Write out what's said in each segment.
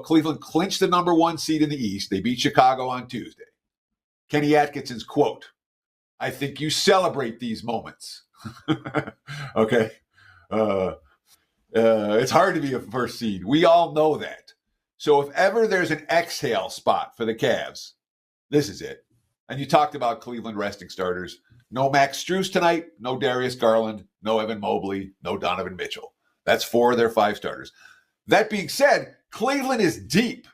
Cleveland clinched the number 1 seed in the East. They beat Chicago on Tuesday. Kenny Atkinson's quote, "I think you celebrate these moments." Okay. It's hard to be a first seed. We all know that. So if ever there's an exhale spot for the Cavs, this is it. And you talked about Cleveland resting starters. No Max Strus tonight, no Darius Garland, no Evan Mobley, no Donovan Mitchell. That's 4 of their 5 starters. That being said, Cleveland is deep.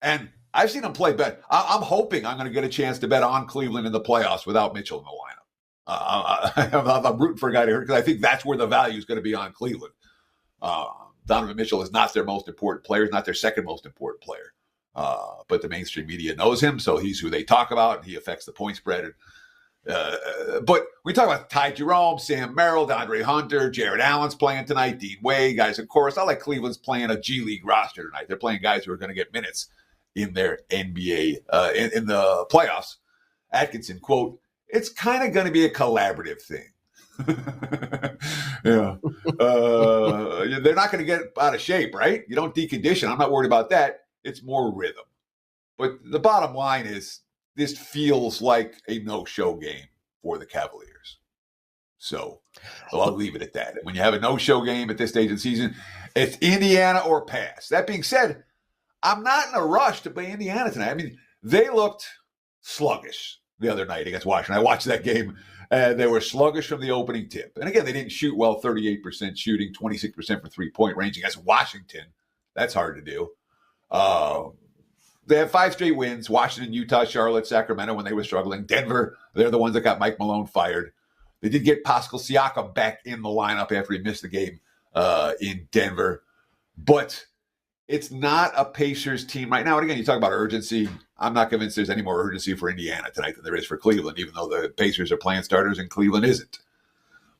And I've seen them play bet. I'm hoping I'm going to get a chance to bet on Cleveland in the playoffs without Mitchell in the lineup. I'm rooting for a guy to hurt because I think that's where the value is going to be on Cleveland. Donovan Mitchell is not their most important player, he's not their second most important player. But the mainstream media knows him, so he's who they talk about, and he affects the point spread. But we talk about Ty Jerome, Sam Merrill, DeAndre Hunter, Jared Allen's playing tonight, Dean Wade, guys, of course. Not like Cleveland's playing a G League roster tonight. They're playing guys who are going to get minutes in their NBA, in the playoffs. Atkinson, quote, "It's kind of going to be a collaborative thing." Yeah. They're not going to get out of shape, right? You don't decondition. I'm not worried about that. It's more rhythm. But the bottom line is this feels like a no-show game for the Cavaliers. So I'll leave it at that. When you have a no-show game at this stage of the season, it's Indiana or pass. That being said, I'm not in a rush to play Indiana tonight. I mean, they looked sluggish the other night against Washington. I watched that game, and they were sluggish from the opening tip. And again, they didn't shoot well, 38% shooting, 26% from three-point range against Washington. That's hard to do. They have 5 straight wins: Washington, Utah, Charlotte, Sacramento when they were struggling. Denver, they're the ones that got Mike Malone fired. They did get Pascal Siakam back in the lineup after he missed the game in Denver. But it's not a Pacers team right now. And again, you talk about urgency. I'm not convinced there's any more urgency for Indiana tonight than there is for Cleveland, even though the Pacers are playing starters and Cleveland isn't.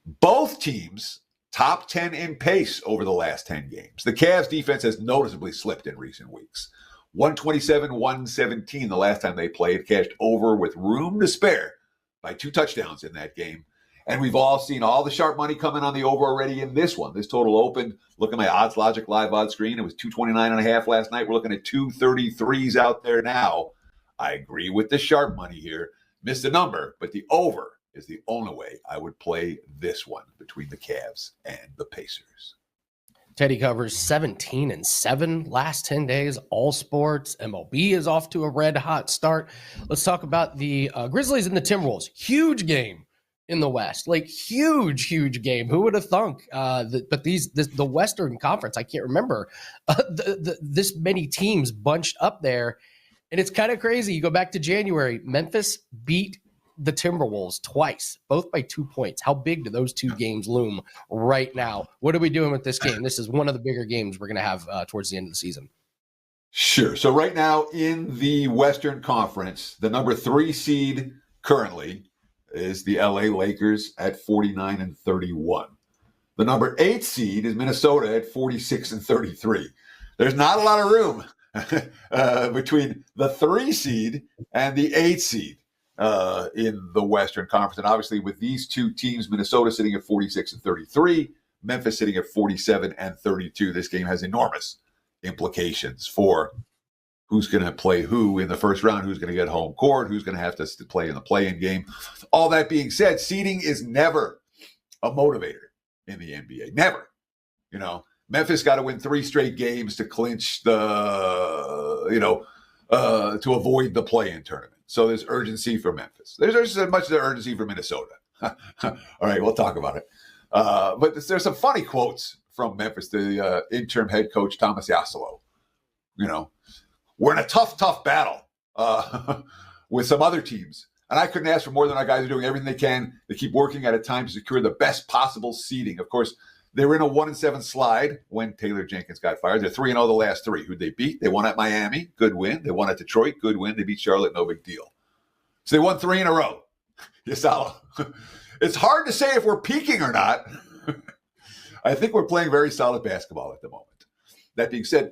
Both teams top 10 in pace over the last 10 games. The Cavs defense has noticeably slipped in recent weeks. 127-117 the last time they played, cashed over with room to spare by 2 touchdowns in that game. And we've all seen all the sharp money coming on the over already in this one. This total opened, look at my Odds Logic live odds screen. It was 229.5 last night. We're looking at 233s out there now. I agree with the sharp money here. Missed the number, but the over is the only way I would play this one between the Cavs and the Pacers. Teddy covers 17-7 last 10 days, all sports. MLB is off to a red hot start. Let's talk about the Grizzlies and the Timberwolves. Huge game in the West, like huge game. Who would have thunk? But the Western Conference, I can't remember this many teams bunched up there, and it's kind of crazy. You go back to January, Memphis beat the Timberwolves twice, both by 2 points. How big do those 2 games loom right now? What are we doing with this game? This is one of the bigger games we're going to have towards the end of the season. Sure. So right now in the Western Conference, the number 3 seed currently is the LA Lakers at 49-31. The number 8 seed is Minnesota at 46-33. There's not a lot of room between the 3 seed and the 8 seed in the Western Conference. And obviously with these 2 teams, Minnesota sitting at 46-33, Memphis sitting at 47-32, this game has enormous implications for who's going to play who in the first round, who's going to get home court, who's going to have to play in the play-in game. All that being said, seeding is never a motivator in the NBA. Never. You know, Memphis got to win 3 straight games to clinch to avoid the play-in tournament. So there's urgency for Memphis. There's just as much urgency for Minnesota. All right, we'll talk about it. But there's some funny quotes from Memphis, the interim head coach, Thomas Yassalo. You know, we're in a tough battle with some other teams. And I couldn't ask for more than our guys are doing everything they can. They keep working at a time to secure the best possible seeding. Of course, they were in a 1-7 slide when Taylor Jenkins got fired. They're 3-0 the last 3. Who'd they beat? They won at Miami. Good win. They won at Detroit. Good win. They beat Charlotte. No big deal. So they won 3 in a row. Yassalo. It's hard to say if we're peaking or not. I think we're playing very solid basketball at the moment. That being said,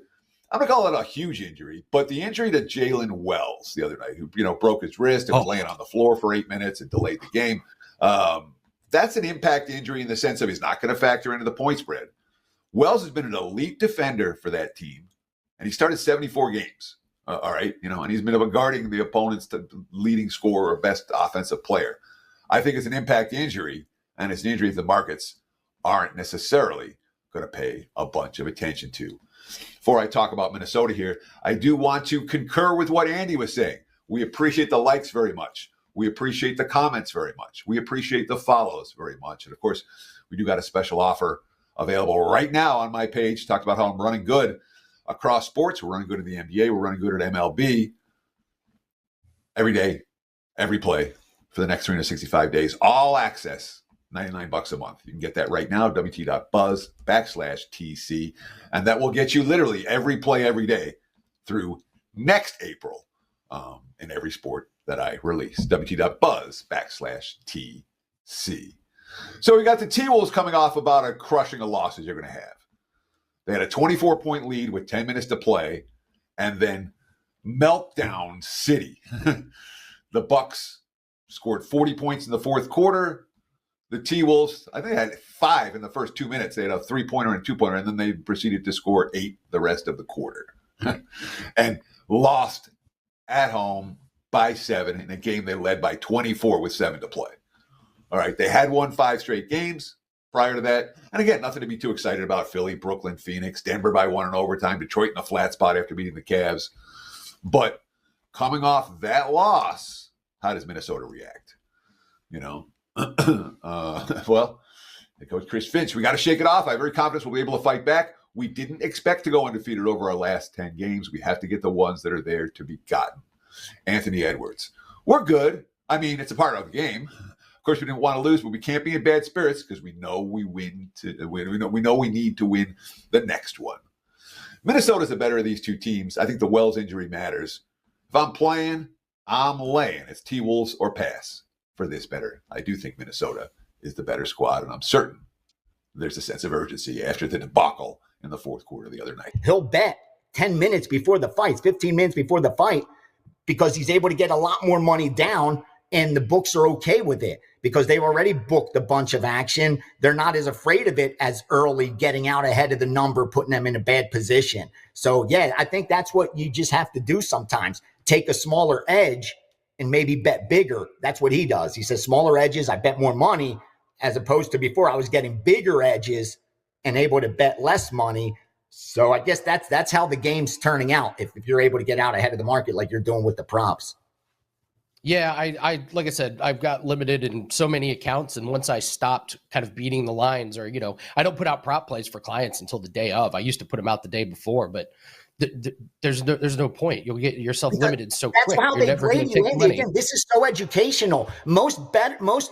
I'm going to call it a huge injury, but the injury to Jalen Wells the other night, who broke his wrist and was laying on the floor for 8 minutes and delayed the game, that's an impact injury in the sense of he's not going to factor into the point spread. Wells has been an elite defender for that team, and he started 74 games. All right, and he's been guarding the opponent's leading scorer or best offensive player. I think it's an impact injury, and it's an injury the markets aren't necessarily going to pay a bunch of attention to. Before I talk about Minnesota here, I do want to concur with what Andy was saying. We appreciate the likes very much. We appreciate the comments very much. We appreciate the follows very much. And of course, we do got a special offer available right now on my page. Talked about how I'm running good across sports. We're running good in the NBA. We're running good at MLB. Every day, every play for the next 365 days. All access. $99 a month. You can get that right now, wt.buzz/TC. And that will get you literally every play every day through next April in every sport that I release. wt.buzz/TC. So we got the T-Wolves coming off about a crushing of losses you're going to have. They had a 24-point lead with 10 minutes to play, and then meltdown city. The Bucks scored 40 points in the fourth quarter. The T-Wolves, I think they had 5 in the first 2 minutes. They had a 3-pointer and a 2-pointer, and then they proceeded to score 8 the rest of the quarter. And lost at home by 7 in a game they led by 24 with 7 to play. All right, they had won 5 straight games prior to that. And again, nothing to be too excited about. Philly, Brooklyn, Phoenix, Denver by 1 in overtime, Detroit in a flat spot after beating the Cavs. But coming off that loss, how does Minnesota react? Well, Coach Chris Finch, we got to shake it off. I have every confidence we'll be able to fight back. We didn't expect to go undefeated over our last 10 games. We have to get the ones that are there to be gotten. Anthony Edwards. We're good. I mean, it's a part of the game. Of course, we didn't want to lose, but we can't be in bad spirits because we know we win. We know we need to win the next one. Minnesota's the better of these two teams. I think the Wells injury matters. If I'm playing, I'm laying. It's T-Wolves or pass for this better. I do think Minnesota is the better squad, and I'm certain there's a sense of urgency after the debacle in the fourth quarter the other night. He'll bet 10 minutes before the fight, 15 minutes before the fight, because he's able to get a lot more money down, and the books are okay with it because they've already booked a bunch of action. They're not as afraid of it as early, getting out ahead of the number, putting them in a bad position. So, yeah, I think that's what you just have to do sometimes. Take a smaller edge and maybe bet bigger. That's what he does. He says smaller edges, I bet more money, as opposed to before I was getting bigger edges and able to bet less money. So I guess that's how the game's turning out if you're able to get out ahead of the market like you're doing with the props. Yeah, I like I said, I've got limited in so many accounts, and once I stopped kind of beating the lines, or I don't put out prop plays for clients until the day of. I used to put them out the day before, but there's no point. You'll get yourself limited so quick. That's how they grade you, Andy. Again, this is so educational. Most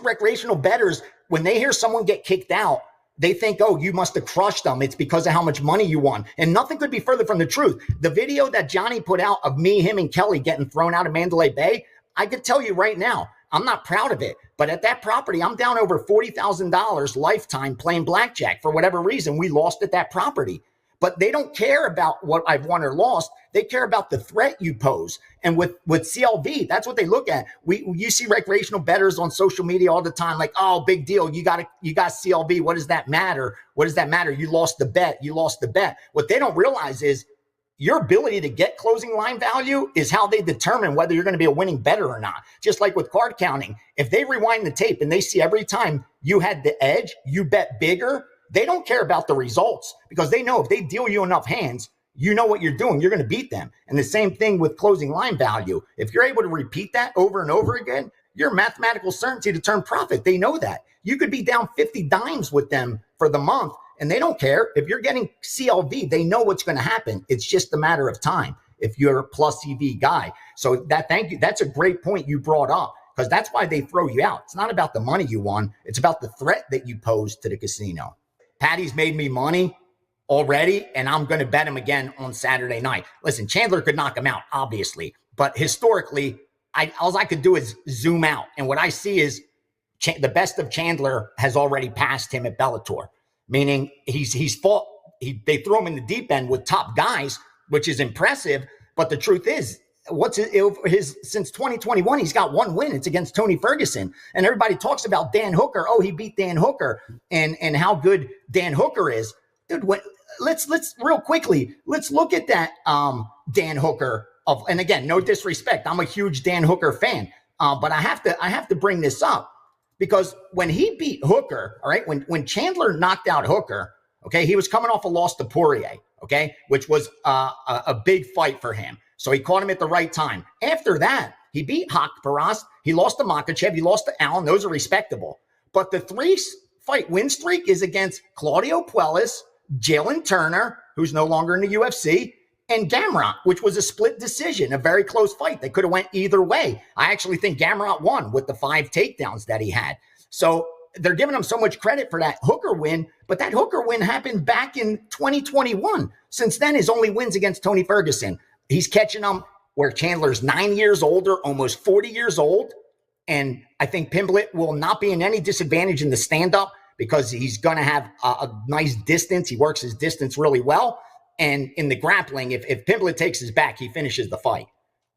recreational bettors, when they hear someone get kicked out, they think, oh, you must have crushed them. It's because of how much money you won. And nothing could be further from the truth. The video that Johnny put out of me, him, and Kelly getting thrown out of Mandalay Bay, I could tell you right now, I'm not proud of it. But at that property, I'm down over $40,000 lifetime playing blackjack. For whatever reason, we lost at that property. But they don't care about what I've won or lost. They care about the threat you pose. And with CLV, that's what they look at. You see recreational bettors on social media all the time, like, oh, big deal. You got CLV. What does that matter? What does that matter? You lost the bet. You lost the bet. What they don't realize is your ability to get closing line value is how they determine whether you're going to be a winning bettor or not. Just like with card counting, if they rewind the tape and they see every time you had the edge, you bet bigger, they don't care about the results because they know if they deal you enough hands, you know what you're doing. You're going to beat them. And the same thing with closing line value. If you're able to repeat that over and over again, your mathematical certainty to turn profit. They know that. You could be down 50 dimes with them for the month, and they don't care. If you're getting CLV, they know what's going to happen. It's just a matter of time if you're a plus EV guy. So thank you. That's a great point you brought up because that's why they throw you out. It's not about the money you won. It's about the threat that you pose to the casino. Paddy's made me money already, and I'm going to bet him again on Saturday night. Listen, Chandler could knock him out, obviously, but historically, all I could do is zoom out, and what I see is the best of Chandler has already passed him at Bellator, meaning he's fought. They throw him in the deep end with top guys, which is impressive. But the truth is, since 2021, he's got one win. It's against Tony Ferguson. And everybody talks about Dan Hooker. Oh, he beat Dan Hooker and how good Dan Hooker is. Dude, let's real quickly, let's look at that Dan Hooker and again, no disrespect, I'm a huge Dan Hooker fan, but I have to bring this up because when he beat Hooker, all right, when Chandler knocked out Hooker, okay, he was coming off a loss to Poirier, okay, which was a big fight for him. So he caught him at the right time. After that, he beat Haqparast, he lost to Makhachev, he lost to Allen. Those are respectable. But the 3-fight win streak is against Claudio Puelles, Jalen Turner, who's no longer in the UFC, and Gamrot, which was a split decision, a very close fight. They could have went either way. I actually think Gamrot won with the 5 takedowns that he had. So they're giving him so much credit for that Hooker win, but that Hooker win happened back in 2021. Since then, his only wins against Tony Ferguson. He's catching them where Chandler's 9 years older, almost 40 years old. And I think Pimblett will not be in any disadvantage in the stand-up because he's going to have a nice distance. He works his distance really well. And in the grappling, if Pimblett takes his back, he finishes the fight.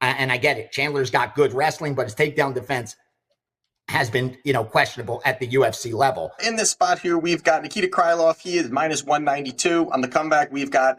And I get it. Chandler's got good wrestling, but his takedown defense has been, questionable at the UFC level. In this spot here, we've got Nikita Krylov. He is minus 192. On the comeback, we've got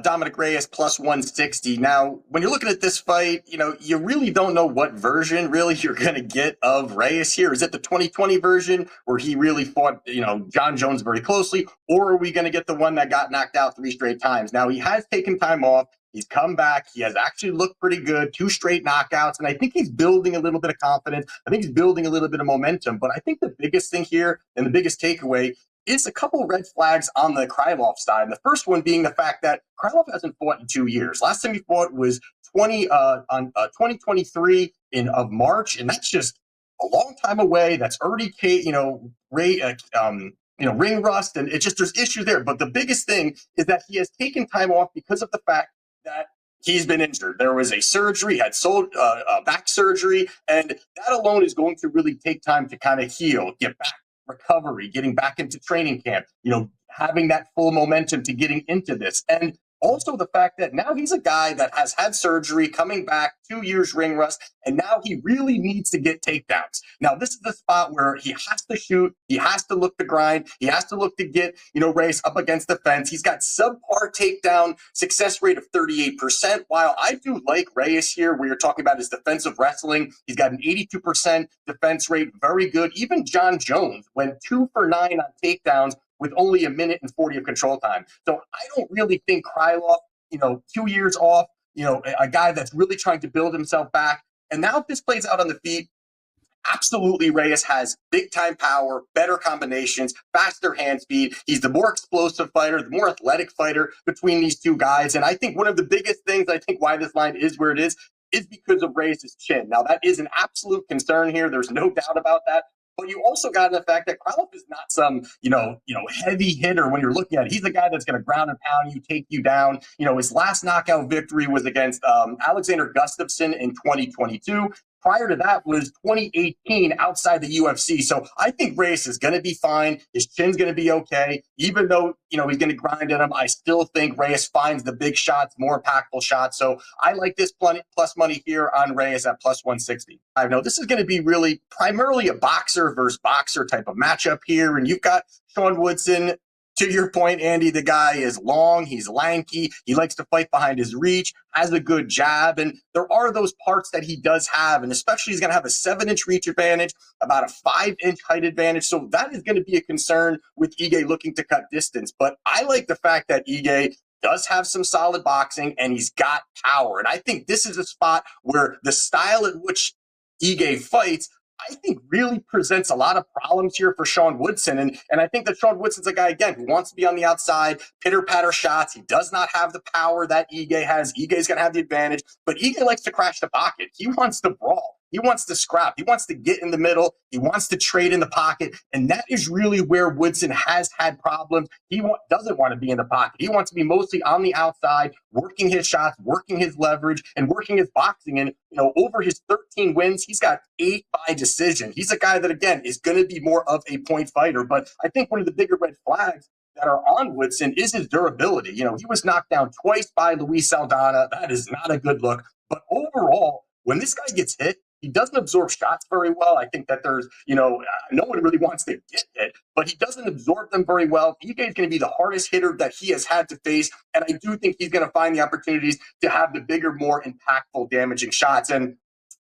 Dominick Reyes plus 160. Now, when you're looking at this fight, you really don't know what version really you're going to get of Reyes here. Is it the 2020 version where he really fought, John Jones very closely, or are we going to get the one that got knocked out 3 straight times? Now, he has taken time off. He's come back. He has actually looked pretty good, 2 straight knockouts, and I think he's building a little bit of confidence. I think he's building a little bit of momentum, but I think the biggest thing here and the biggest takeaway is a couple red flags on the Krylov side. And the first one being the fact that Krylov hasn't fought in 2 years. Last time he fought was 2023 of March, and that's just a long time away. That's already, ring rust, and there's issues there. But the biggest thing is that he has taken time off because of the fact that he's been injured. There was a surgery, had back surgery, and that alone is going to really take time to kind of heal, get back, recovery, getting back into training camp, having that full momentum to getting into this. And also the fact that now he's a guy that has had surgery, coming back, 2 years ring rust, and now he really needs to get takedowns. Now, this is the spot where he has to shoot, he has to look to grind, he has to look to get, Reyes up against the fence. He's got subpar takedown success rate of 38%. While I do like Reyes here, where you're talking about his defensive wrestling, he's got an 82% defense rate, very good. Even John Jones went 2 for 9 on takedowns with only 1 minute and 40 of control time. So I don't really think Krylov, 2 years off, a guy that's really trying to build himself back. And now if this plays out on the feet, absolutely Reyes has big time power, better combinations, faster hand speed. He's the more explosive fighter, the more athletic fighter between these two guys. And I think one of the biggest things, why this line is where it is because of Reyes' chin. Now that is an absolute concern here. There's no doubt about that. But you also got the fact that Krylov is not some, heavy hitter when you're looking at it. He's the guy that's going to ground and pound you, take you down. His last knockout victory was against Alexander Gustafsson in 2022. Prior to that was 2018 outside the UFC. So I think Reyes is going to be fine. His chin's going to be okay. Even though, he's going to grind at him, I still think Reyes finds the big shots, more impactful shots. So I like this plus money here on Reyes at plus 160. I know this is going to be really primarily a boxer versus boxer type of matchup here. And you've got Sean Woodson. To your point, Andy, the guy is long, he's lanky, he likes to fight behind his reach, has a good jab, and there are those parts that he does have, and especially he's going to have a 7-inch reach advantage, about a 5-inch height advantage, so that is going to be a concern with Ige looking to cut distance. But I like the fact that Ige does have some solid boxing, and he's got power, and I think this is a spot where the style at which Ige fights, I think really presents a lot of problems here for Sean Woodson. And I think that Sean Woodson's a guy, again, who wants to be on the outside, pitter-patter shots. He does not have the power that Ige has. Ige's going to have the advantage. But Ige likes to crash the pocket. He wants to brawl. He wants to scrap. He wants to get in the middle. He wants to trade in the pocket. And that is really where Woodson has had problems. He doesn't want to be in the pocket. He wants to be mostly on the outside, working his shots, working his leverage, and working his boxing. And, over his 13 wins, he's got 8 by decision. He's a guy that, again, is going to be more of a point fighter. But I think one of the bigger red flags that are on Woodson is his durability. He was knocked down twice by Luis Saldana. That is not a good look. But overall, when this guy gets hit, He doesn't absorb shots very well. I think that there's, no one really wants to get hit, but he doesn't absorb them very well. Ige is going to be the hardest hitter that he has had to face, and I do think he's going to find the opportunities to have the bigger, more impactful, damaging shots. And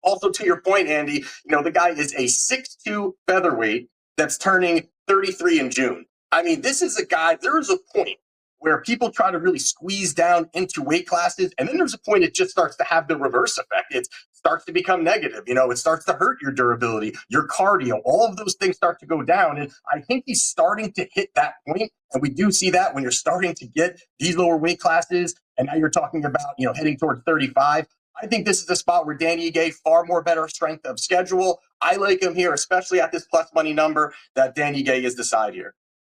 also, to your point, Andy, the guy is a 6'2" featherweight that's turning 33 in June. I mean, this is a guy, there is a point where people try to really squeeze down into weight classes, and then there's a point it just starts to have the reverse effect. It starts to become negative. It starts to hurt your durability, your cardio. All of those things start to go down, and I think he's starting to hit that point, and we do see that when you're starting to get these lower weight classes, and now you're talking about, heading towards 35. I think this is a spot where Danny Ige, far more better strength of schedule. I like him here, especially at this plus money number, that Danny Ige is the side here.